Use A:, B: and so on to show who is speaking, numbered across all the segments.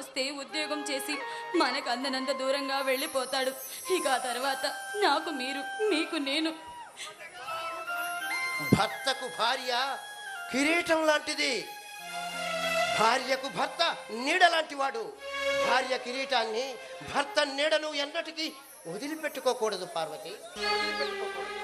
A: వస్తే ఉద్యోగం చేసి మనకు అందనంత దూరంగా వెళ్ళిపోతాడు. ఇక ఆ తర్వాత నాకు మీరు, మీకు నేను.
B: భర్తకు భార్య కిరీటం లాంటిది, భార్యకు భర్త నీడ లాంటి వాడు. భార్య కిరీటాన్ని, భర్త నీడను ఎన్నటికీ వదిలిపెట్టుకోకూడదు పార్వతి, వదిలిపెట్టుకోకూడదు.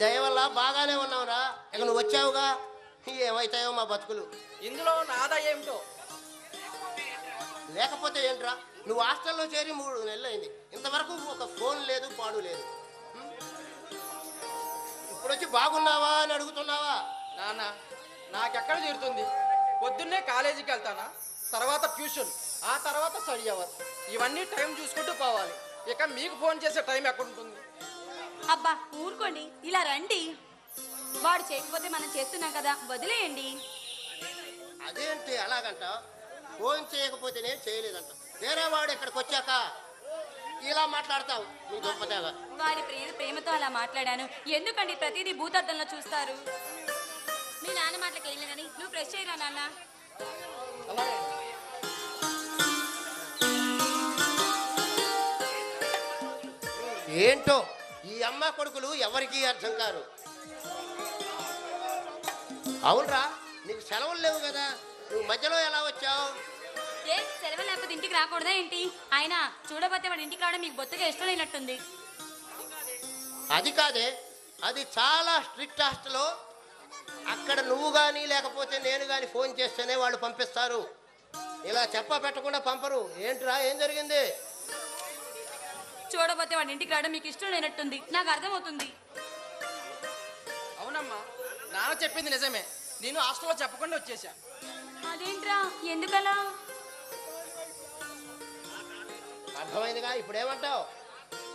B: దయ వల్ల బాగానే ఉన్నావురా. ఇక నువ్వు వచ్చావుగా, ఏమైతాయో మా బతుకులు.
C: ఇందులో నాదా ఏమిటో.
B: లేకపోతే ఏంట్రా, నువ్వు హాస్టల్లో చేరి 3 నెలలు అయింది, ఇంతవరకు ఒక ఫోన్ లేదు, పాడు లేదు. ఇప్పుడు వచ్చి బాగున్నావా అని అడుగుతున్నావా?
C: నాన్న, నాకెక్కడ తీరుతుంది? పొద్దున్నే కాలేజీకి వెళ్తానా, తర్వాత ట్యూషన్, ఆ తర్వాత స్టడీ అవర్, ఇవన్నీ టైం చూసుకుంటూ పోవాలి. ఇక మీకు ఫోన్ చేసే టైం ఎక్కడుంటుంది?
A: అబ్బా ఊరుకోండి, ఇలా రండి. వాడు చేయకపోతే మనం చేస్తున్నాం కదా, వదిలేయండి.
B: అదేంటి అలాగంట? ఫోన్ చేయకపోతేనే చేయలేదంట, వేరే వాడు ఇక్కడికి వచ్చాక ఇలా మాట్లాడతావు నీ గొప్పతేగా.
A: వారి ప్రేమతో అలా మాట్లాడాను. ఎందుకండి ప్రతిదీ భూతద్దంలో చూస్తారు? మీ నాన్న మాటలకి వెళ్ళిన కానీ నువ్వు ఫ్రెష్ చేయరా నాన్న.
C: అలాగే.
B: ఏంటో ఈ అమ్మ కొడుకులు ఎవరికీ అర్థం కారు. అవునరా, నీకు సెలవులు లేవు కదా, నువ్వు మధ్యలో ఎలా వచ్చావు?
A: ఏ సెలవు లేకపోతే ఇంటికి రాకూడదా ఏంటి? ఆయన చూడబోతే వాడి ఇంటికి రావడం మీకు బొత్తుగా ఇష్టం లేనట్టుంది.
B: అది కాదే, అది చాలా స్ట్రిక్ట్ హాస్టల్. అక్కడ నువ్వు కానీ లేకపోతే నేను కానీ ఫోన్ చేస్తేనే వాళ్ళు పంపిస్తారు, ఇలా చెప్ప పెట్టకుండా పంపరు. ఏంట్రా, ఏం జరిగింది?
A: చూడబోతే వాడి ఇంటికి రావడం మీకు ఇష్టం లేనట్టుంది, నాకు అర్థమవుతుంది.
C: అవునమ్మా, నాన్న చెప్పింది నిజమే. నేను హాస్టల్లో చెప్పకుండా వచ్చేసా.
A: అదేంట్రా, ఎందుకలా?
B: అర్థమైందిగా, ఇప్పుడు ఏమంటావు?